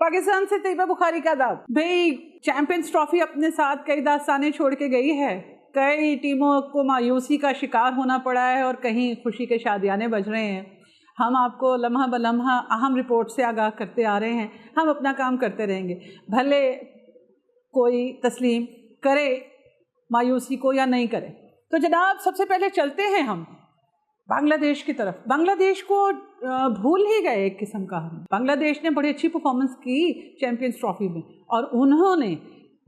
पाकिस्तान से तैयबा बुखारी का दाव भाई, चैंपियंस ट्रॉफी अपने साथ कई दास्तानें छोड़ के गई है। कई टीमों को मायूसी का शिकार होना पड़ा है और कहीं खुशी के शादियाने बज रहे हैं। हम आपको लम्हा ब लम्हा अहम रिपोर्ट से आगाह करते आ रहे हैं। हम अपना काम करते रहेंगे, भले कोई तस्लीम करे मायूसी को या नहीं करे। तो जनाब, सबसे पहले चलते हैं हम बांग्लादेश की तरफ। बांग्लादेश को भूल ही गए एक किस्म का हम। बांग्लादेश ने बड़ी अच्छी परफॉर्मेंस की चैंपियंस ट्रॉफी में और उन्होंने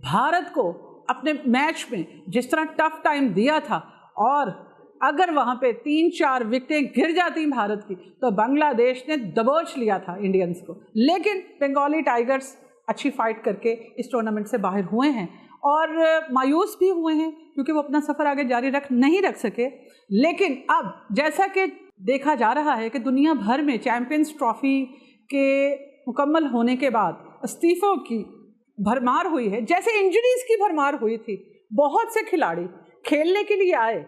भारत को अपने मैच में जिस तरह टफ टाइम दिया था, और अगर वहाँ पे 3-4 विकेटें गिर जाती भारत की तो बांग्लादेश ने दबोच लिया था इंडियंस को। लेकिन बंगाली टाइगर्स अच्छी फाइट करके इस टूर्नामेंट से बाहर हुए हैं और मायूस भी हुए हैं क्योंकि वो अपना सफ़र आगे जारी नहीं रख सके। लेकिन अब जैसा कि देखा जा रहा है कि दुनिया भर में चैंपियंस ट्रॉफी के मुकम्मल होने के बाद इस्तीफ़ों की भरमार हुई है, जैसे इंजरीज़ की भरमार हुई थी। बहुत से खिलाड़ी खेलने के लिए आए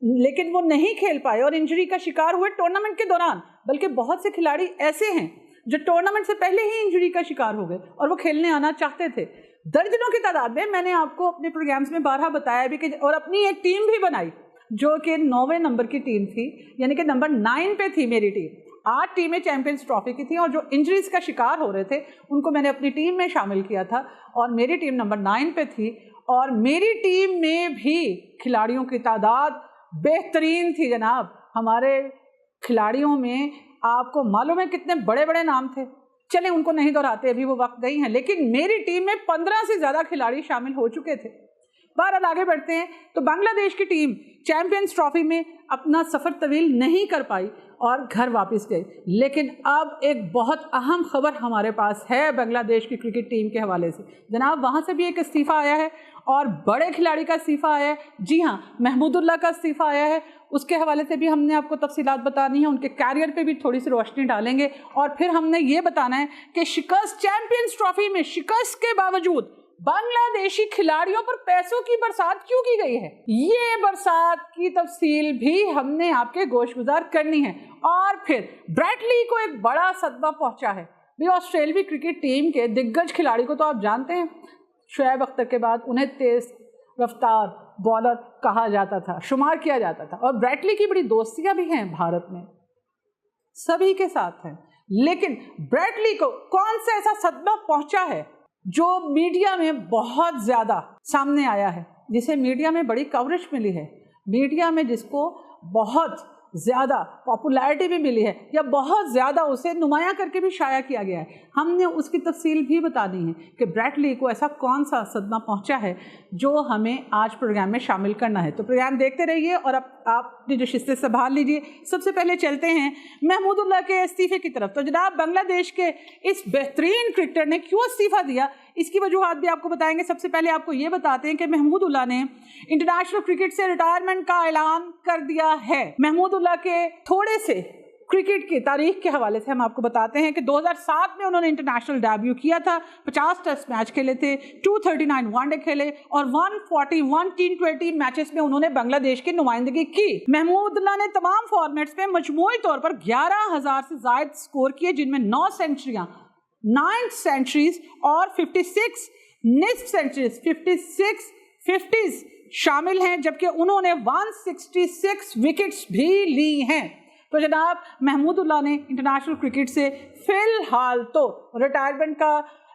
लेकिन वो नहीं खेल पाए और इंजरी का शिकार हुए टूर्नामेंट के दौरान। बल्कि बहुत से खिलाड़ी ऐसे हैं जो टूर्नामेंट से पहले ही इंजरी का शिकार हो गए और वो खेलने आना चाहते थे। दर्जनों की तादाद में मैंने आपको अपने प्रोग्राम्स में 12 बताया भी कि, और अपनी एक टीम भी बनाई जो कि 9वें नंबर की टीम थी, यानी कि नंबर 9 पे थी मेरी टीम। 8 टीमें चैंपियंस ट्रॉफी की थी और जो इंजरीज का शिकार हो रहे थे उनको मैंने अपनी टीम में शामिल किया था और मेरी टीम नंबर 9 पे थी। और मेरी टीम में भी खिलाड़ियों की तादाद बेहतरीन थी जनाब। हमारे खिलाड़ियों में आपको मालूम है कितने बड़े बड़े नाम थे, चलें उनको नहीं दोहराते, अभी वो वक्त गई हैं। लेकिन मेरी टीम में 15 से ज़्यादा खिलाड़ी शामिल हो चुके थे। बहरहाल आगे बढ़ते हैं। तो बांग्लादेश की टीम चैंपियंस ट्रॉफी में अपना सफ़र तवील नहीं कर पाई और घर वापस गई। लेकिन अब एक बहुत अहम खबर हमारे पास है बांग्लादेश की क्रिकेट टीम के हवाले से। जनाब, वहाँ से भी एक इस्तीफ़ा आया है और बड़े खिलाड़ी का इस्तीफ़ा आया है। जी हाँ, महमूदुल्लाह का इस्तीफ़ा आया है। उसके हवाले से भी हमने आपको तफसीलात बतानी है, उनके कैरियर पे भी थोड़ी सी रोशनी डालेंगे। और फिर हमने ये बताना है कि चैंपियंस ट्रॉफी में शिकस्त के बावजूद बांग्लादेशी खिलाड़ियों पर पैसों की बरसात क्यों की गई है, ये बरसात की तफसील भी हमने आपके गोशगुजार करनी है। और फिर ब्रैडली को एक बड़ा सदमा पहुंचा है। भी ऑस्ट्रेलियाई क्रिकेट टीम के दिग्गज खिलाड़ी को तो आप जानते हैं, शोएब अख्तर के बाद उन्हें तेज रफ्तार बॉलर कहा जाता था, शुमार किया जाता था। और ब्रैडली की बड़ी दोस्तियां भी हैं भारत में, सभी के साथ हैं। लेकिन ब्रैडली को कौन सा ऐसा सदमा पहुंचा है जो मीडिया में बहुत ज़्यादा सामने आया है, जिसे मीडिया में बड़ी कवरेज मिली है, मीडिया में जिसको बहुत ज़्यादा पॉपुलैरिटी भी मिली है या बहुत ज़्यादा उसे नुमाया करके भी शाया किया गया है। हमने उसकी तफसील भी बतानी है कि ब्रैडली को ऐसा कौन सा सदमा पहुंचा है जो हमें आज प्रोग्राम में शामिल करना है। तो प्रोग्राम देखते रहिए और अब आपने जो शिस्ते संभाल लीजिए। सबसे पहले चलते हैं महमूदुल्लाह के इस्तीफ़े की तरफ। तो जनाब, बांग्लादेश के इस बेहतरीन क्रिकेटर ने क्यों इस्तीफ़ा दिया, इसकी वजूहात भी आपको बताएंगे। सबसे पहले आपको ये बताते हैं कि महमूदुल्लाह ने इंटरनेशनल क्रिकेट से रिटायरमेंट का ऐलान कर दिया है। महमूदुल्लाह के थोड़े से क्रिकेट की तारीख के हवाले से हम आपको बताते हैं कि 2007 में उन्होंने इंटरनेशनल डेब्यू किया था। 50 टेस्ट मैच खेले थे, 239 वनडे खेले और 141 T20 मैचेस में उन्होंने बांग्लादेश की नुमाइंदगी की। महमूदुल्लाह ने तमाम फॉर्मेट्स में मजमूई तौर पर 11,000 से ज़ायद स्कोर किए, जिनमें 9 सेंचुरियाँ, 9 सेंचुरीज और 56 निस्फ सेंचुरीज, 56 50s शामिल हैं, जबकि उन्होंने 166 विकेट्स भी ली हैं। तो जनाब, महमूदुल्लाह ने इंटरनेशनल क्रिकेट से फ़िलहाल तो रिटायरमेंट का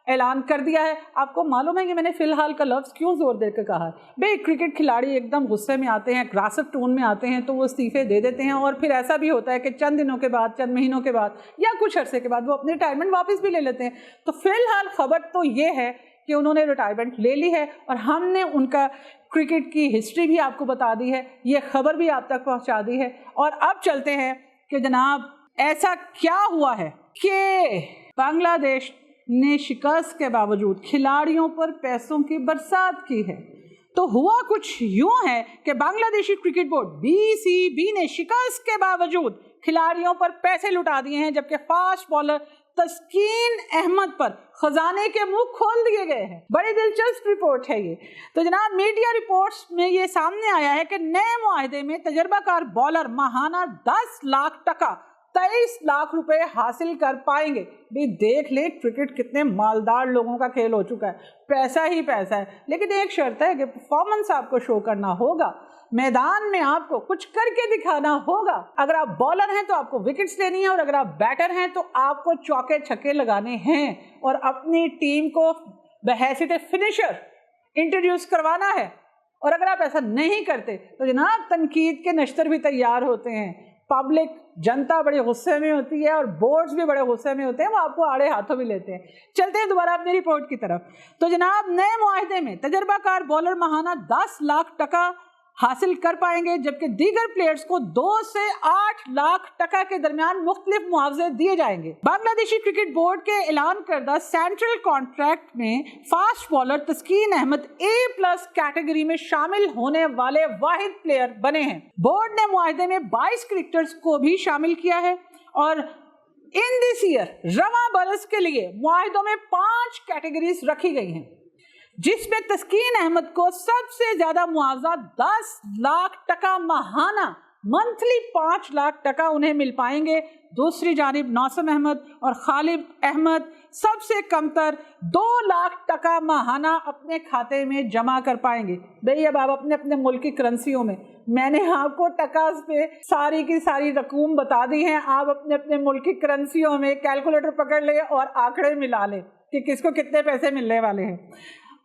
ऐलान कर दिया है। आपको मालूम है कि मैंने फ़िलहाल का लफ्ज़ क्यों ज़ोर देकर कहा है? भाई, क्रिकेट खिलाड़ी एकदम गुस्से में आते हैं, अग्रेसिव टोन में आते हैं, तो वो इस्तीफ़े दे देते हैं और फिर ऐसा भी होता है कि चंद दिनों के बाद, चंद महीनों के बाद या कुछ अरसे के बाद वो अपनी रिटायरमेंट वापस भी ले लेते हैं। तो फ़िलहाल ख़बर तो ये है कि उन्होंने रिटायरमेंट ले ली है और हमने उनका क्रिकेट की हिस्ट्री भी आपको बता दी है, ये खबर भी आप तक पहुंचा दी है। और अब चलते हैं कि जनाब, ऐसा क्या हुआ है कि बांग्लादेश ने शिकस्त के बावजूद खिलाड़ियों पर पैसों की बरसात की है। तो हुआ कुछ यूं है कि बांग्लादेशी क्रिकेट बोर्ड BCB ने शिकस्त के बावजूद खिलाड़ियों पर पैसे लुटा दिए हैं, जबकि फास्ट बॉलर तस्कीन अहमद पर खजाने के मुंह खोल दिए गए हैं। बड़ी दिलचस्प रिपोर्ट है ये। तो जनाब, मीडिया रिपोर्ट्स में ये सामने आया है कि नए मुआहदे में तजर्बाकार बॉलर माहाना 10 लाख टका 23 लाख रुपए हासिल कर पाएंगे। भी देख ले क्रिकेट कितने मालदार लोगों का खेल हो चुका है, पैसा ही पैसा है। लेकिन एक शर्त है कि परफॉर्मेंस आपको शो करना होगा, मैदान में आपको कुछ करके दिखाना होगा। अगर आप बॉलर हैं तो आपको विकेट्स लेनी है, और अगर आप बैटर हैं तो आपको चौके छक्के लगाने हैं और अपनी टीम को बहैसियत फिनिशर इंट्रोड्यूस करवाना है। और अगर आप ऐसा नहीं करते तो जनाब तनकीद के नश्तर भी तैयार होते हैं, पब्लिक जनता बड़े गुस्से में होती है और बोर्ड्स भी बड़े गुस्से में होते हैं, वो आपको आड़े हाथों भी लेते हैं। चलते हैं दोबारा अपनी रिपोर्ट की तरफ। तो जनाब नए मुआहदे में तजर्बाकार बॉलर माहाना 10 लाख टका हासिल कर पाएंगे, जबकि दीगर प्लेयर्स को 2 से 8 लाख टका के दरमियान मुख्तलिफ मुआवजे दिए जाएंगे। बांग्लादेशी क्रिकेट बोर्ड के ऐलान करदा सेंट्रल कॉन्ट्रैक्ट में fast bowler Taskin Ahmed A+ category में शामिल होने वाले वाहिद प्लेयर बने हैं। बोर्ड ने मुआहदे में 22 क्रिकेटर्स को भी शामिल किया है और इन दिस ईयर रवा बरस के लिए मुआहदों में 5 कैटेगरीज रखी गई हैं, जिसमें तस्कीन अहमद को सबसे ज्यादा मुआवजा 10 लाख टका माहाना मंथली 5 लाख टका उन्हें मिल पाएंगे। दूसरी जानिब नौसम अहमद और खालिद अहमद सबसे कमतर 2 लाख टका माहाना अपने खाते में जमा कर पाएंगे। भाई अब आप अपने अपने मुल्क की करेंसियों में, मैंने आपको टकास पे सारी की सारी रकूम बता दी है, आप अपने अपने मुल्क की करेंसियों में कैलकुलेटर पकड़ ले और आंकड़े मिला ले कि किसको कितने पैसे मिलने वाले हैं।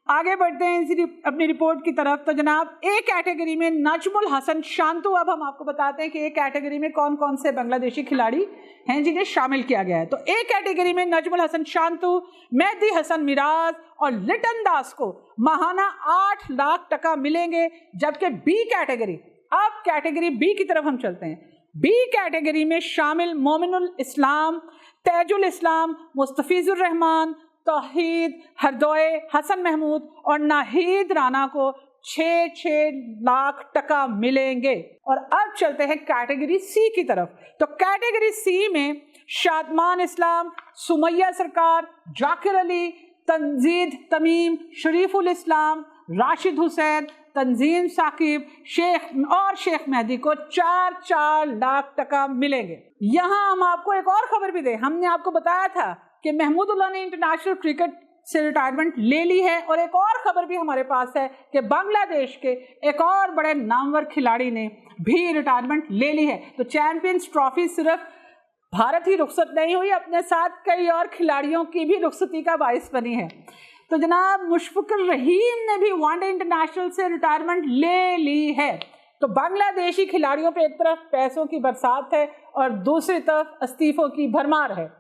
आगे बढ़ते हैं अपनी रिपोर्ट की तरफ। तो जनाब ए कैटेगरी में नजमुल हसन शांतु, अब हम आपको बताते हैं कि ए कैटेगरी में कौन कौन से बांग्लादेशी खिलाड़ी हैं जिन्हें शामिल किया गया है। तो ए कैटेगरी में नजमुल हसन शांतु, मेहदी हसन मिराज और लिटन दास को माहाना 8 लाख टका मिलेंगे, जबकि बी कैटेगरी, अब कैटेगरी बी की तरफ हम चलते हैं। बी कैटेगरी में शामिल मोमिनुल इस्लाम, तेजुल इस्लाम, मुस्तफिजुर रहमान, तौहीद, हरदोए, हसन महमूद और नाहिद राना को 6-6 लाख टका मिलेंगे। और अब चलते हैं कैटेगरी सी की तरफ। तो कैटेगरी सी में शादमान इस्लाम, सुमैया सरकार, जाकिर अली, तंजीद तमीम, शरीफुल इस्लाम, राशिद हुसैन, तंजीम साकिब, शेख मेहदी को 4-4 लाख टका मिलेंगे। यहाँ हम आपको एक और खबर भी दें, हमने आपको बताया था कि महमूदुल्लाह ने इंटरनेशनल क्रिकेट से रिटायरमेंट ले ली है, और एक और खबर भी हमारे पास है कि बांग्लादेश के एक और बड़े नामवर खिलाड़ी ने भी रिटायरमेंट ले ली है। तो चैंपियंस ट्रॉफी सिर्फ भारत ही रुखसत नहीं हुई, अपने साथ कई और खिलाड़ियों की भी रुखसती का बाइस बनी है। तो जनाब मुशफिकुर रहीम ने भी वनडे इंटरनेशनल से रिटायरमेंट ले ली है। तो बांग्लादेशी खिलाड़ियों पे एक तरफ पैसों की बरसात है और दूसरी तरफ इस्तीफों की भरमार है।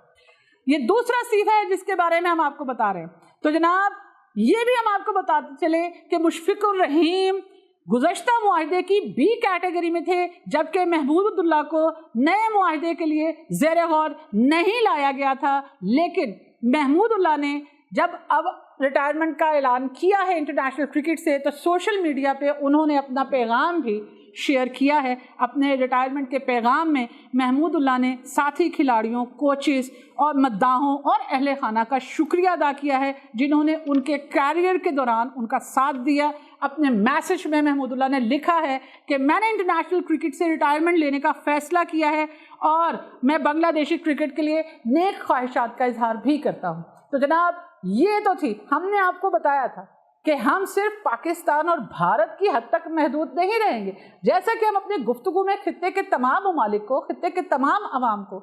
ये दूसरा इस्तीफा है जिसके बारे में हम आपको बता रहे हैं। तो जनाब ये भी हम आपको बताते चले कि मुशफिकुर रहीम गुज़श्ता मुआहदे की बी कैटेगरी में थे, जबकि महमूदुल्लाह को नए मुआहदे के लिए ज़ेरे गौर नहीं लाया गया था। लेकिन महमूदुल्लाह ने जब अब रिटायरमेंट का ऐलान किया है इंटरनेशनल क्रिकेट से, तो सोशल मीडिया पे उन्होंने अपना पैगाम भी शेयर किया है। अपने रिटायरमेंट के पैगाम में महमूदुल्लाह ने साथी खिलाड़ियों, कोचेस और मद्दाहों और अहले खाना का शुक्रिया अदा किया है जिन्होंने उनके कैरियर के दौरान उनका साथ दिया। अपने मैसेज में महमूदुल्लाह ने लिखा है कि मैंने इंटरनेशनल क्रिकेट से रिटायरमेंट लेने का फैसला किया है और मैं बांग्लादेशी क्रिकेट के लिए नेक ख्वाहिशात का इजहार भी करता हूँ। तो जनाब ये तो थी, हमने आपको बताया था कि हम सिर्फ पाकिस्तान और भारत की हद तक महदूद नहीं रहेंगे। जैसा कि हम अपनी गुफ्तगू में खित्ते के तमाम ममालिक को, खित्ते के तमाम अवाम को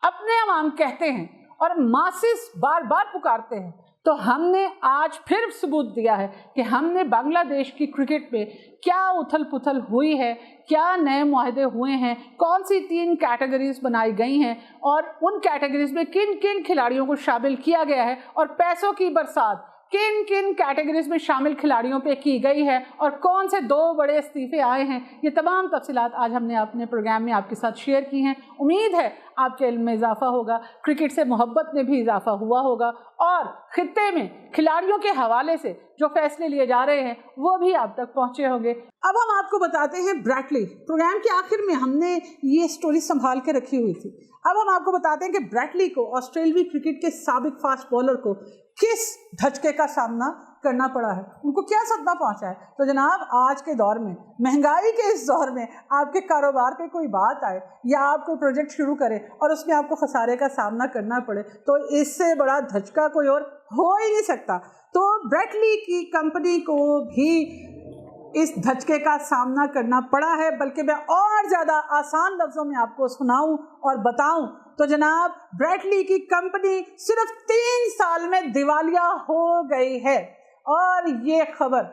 अपने अवाम कहते हैं और मासिस बार बार पुकारते हैं, तो हमने आज फिर सबूत दिया है कि हमने बांग्लादेश की क्रिकेट में क्या उथल पुथल हुई है, क्या नए मुआहदे हुए हैं, कौन सी 3 कैटेगरीज बनाई गई हैं और उन कैटेगरीज में किन किन खिलाड़ियों को शामिल किया गया है और पैसों की बरसात किन किन कैटेगरीज में शामिल खिलाड़ियों पे की गई है और कौन से 2 बड़े इस्तीफे आए हैं। ये तमाम तफसीलात आज हमने अपने प्रोग्राम में आपके साथ शेयर की हैं। उम्मीद है आपके इल्म में इजाफा होगा, क्रिकेट से मोहब्बत में भी इजाफा हुआ होगा और खित्ते में खिलाड़ियों के हवाले से जो फैसले लिए जा रहे हैं वो भी आप तक पहुँचे होंगे। अब हम आपको बताते हैं ब्रैडली। प्रोग्राम के आखिर में हमने ये स्टोरी संभाल के रखी हुई थी। अब हम आपको बताते हैं कि ब्रैडली को, ऑस्ट्रेलियाई क्रिकेट के साबिक फास्ट बॉलर को, किस धचके का सामना करना पड़ा है, उनको क्या सदमा पहुंचा है। तो जनाब, आज के दौर में, महंगाई के इस दौर में, आपके कारोबार पे कोई बात आए या आप कोई प्रोजेक्ट शुरू करें और उसमें आपको खसारे का सामना करना पड़े, तो इससे बड़ा धचका कोई और हो ही नहीं सकता। तो ब्रैडली की कंपनी को भी इस धचके का सामना करना पड़ा है, बल्कि मैं और ज़्यादा आसान लफ्ज़ों में आपको सुनाऊं और बताऊं तो जनाब, ब्रैडली की कंपनी सिर्फ 3 साल में दिवालिया हो गई है। और ये खबर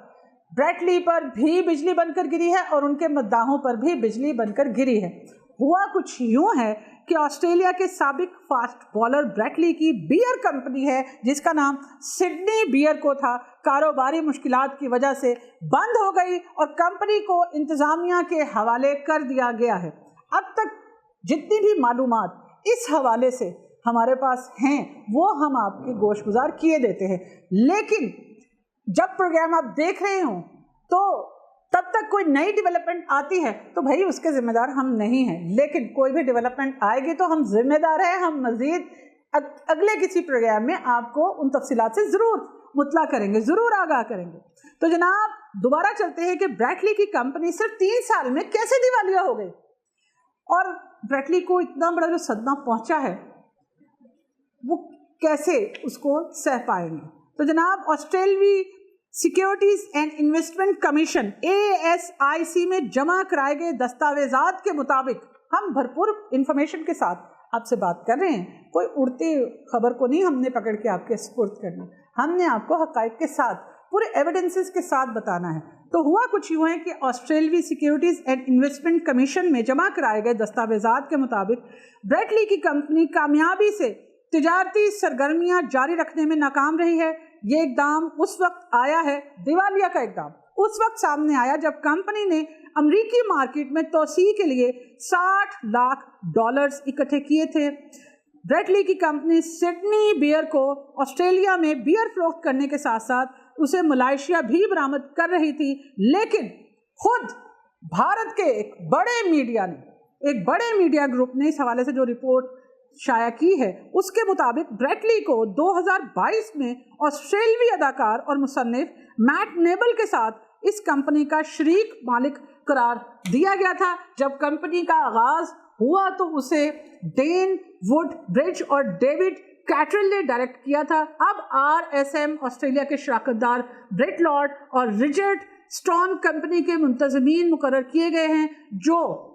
ब्रैडली पर भी बिजली बनकर गिरी है और उनके मद्दाहों पर भी बिजली बनकर गिरी है। हुआ कुछ यूँ है कि ऑस्ट्रेलिया के साबिक फास्ट बॉलर ब्रैडली की बियर कंपनी है, जिसका नाम सिडनी बियर को था, कारोबारी मुश्किलात की वजह से बंद हो गई और कंपनी को इंतज़ामिया के हवाले कर दिया गया है। अब तक जितनी भी मालूमात इस हवाले से हमारे पास हैं वो हम आपके गोशगुजार किए देते हैं, लेकिन जब प्रोग्राम आप देख रहे हो तो तब तक कोई नई डेवलपमेंट आती है तो भाई उसके ज़िम्मेदार हम नहीं हैं, लेकिन कोई भी डेवलपमेंट आएगी तो हम ज़िम्मेदार हैं। हम मज़ीद अगले किसी प्रोग्राम में आपको उन तफसीलात से ज़रूर मुतला करेंगे, ज़रूर आगाह करेंगे। तो जनाब, दोबारा चलते हैं कि ब्रैडली की कंपनी सिर्फ 3 साल में कैसे दिवालिया हो गई और ब्रैडली को इतना बड़ा जो सदमा पहुंचा है वो कैसे उसको सह पाएंगे। तो जनाब, ऑस्ट्रेलियाई securities and investment commission ASIC में जमा कराए गए दस्तावेजात के मुताबिक, हम भरपूर इंफॉर्मेशन के साथ आपसे बात कर रहे हैं, कोई उड़ती खबर को नहीं हमने पकड़ के आपके सुपुर्द करना, हमने आपको हक़ाइक़ के साथ, पूरे एविडेंसेस के साथ बताना है। तो हुआ कुछ यूँ है कि ऑस्ट्रेलियाई सिक्योरिटीज़ एंड इन्वेस्टमेंट कमीशन में जमा कराए गए दस्तावेजात के मुताबिक ब्रैडली की कंपनी कामयाबी से तिजारती सरगर्मियाँ जारी रखने में नाकाम रही है। ये इक़दाम उस वक्त आया है, दिवालिया का इक़दाम उस वक्त सामने आया जब कंपनी ने अमरीकी मार्केट में तोसी के लिए $60 लाख इकट्ठे किए थे। ब्रैडली की कंपनी सिडनी बियर को ऑस्ट्रेलिया में बियर फरोख्त करने के साथ साथ उसे मलेशिया भी बरामद कर रही थी, लेकिन खुद भारत के एक बड़े मीडिया ग्रुप ने इस हवाले से जो रिपोर्ट शाया की है उसके मुताबिक ब्रैडली को 2022 में ऑस्ट्रेलियाई अदाकार और मुसन्निफ मैट नेबल के साथ इस कंपनी का शरीक मालिक करार दिया गया था। जब कंपनी का आगाज हुआ तो उसे डेन वुड ब्रिज और डेविड कैटरल ने डायरेक्ट किया था। अब RSM ऑस्ट्रेलिया के शराकतदार ब्रेट लॉर्ड और रिचर्ड स्टोन कंपनी के मुंतज़मीन मुकर्रर किए गए हैं, जो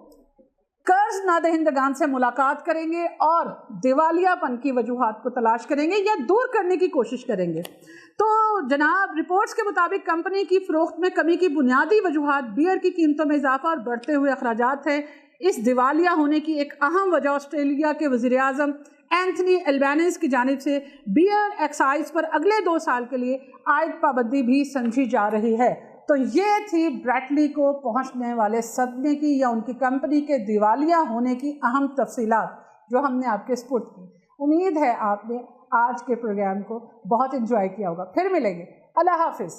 कर्ज नादहिंदगान से मुलाकात करेंगे और दिवालियापन की वजूहात को तलाश करेंगे या दूर करने की कोशिश करेंगे। तो जनाब, रिपोर्ट्स के मुताबिक कंपनी की फ़रोख्त में कमी की बुनियादी वजूहात बियर की कीमतों में इजाफा और बढ़ते हुए अखराजात हैं। इस दिवालिया होने की एक अहम वजह ऑस्ट्रेलिया के वज़ीर-ए-आज़म एंथनी एल्बेनीज़ की जानिब से बियर एक्साइज पर अगले 2 साल के लिए आयद पाबंदी भी समझी जा रही है। तो ये थी ब्रैडली को पहुंचने वाले सदमे की या उनकी कंपनी के दिवालिया होने की अहम तफसीलात जो हमने आपके सुपुर्द की। उम्मीद है आपने आज के प्रोग्राम को बहुत एंजॉय किया होगा। फिर मिलेंगे। अल्लाह हाफिज़।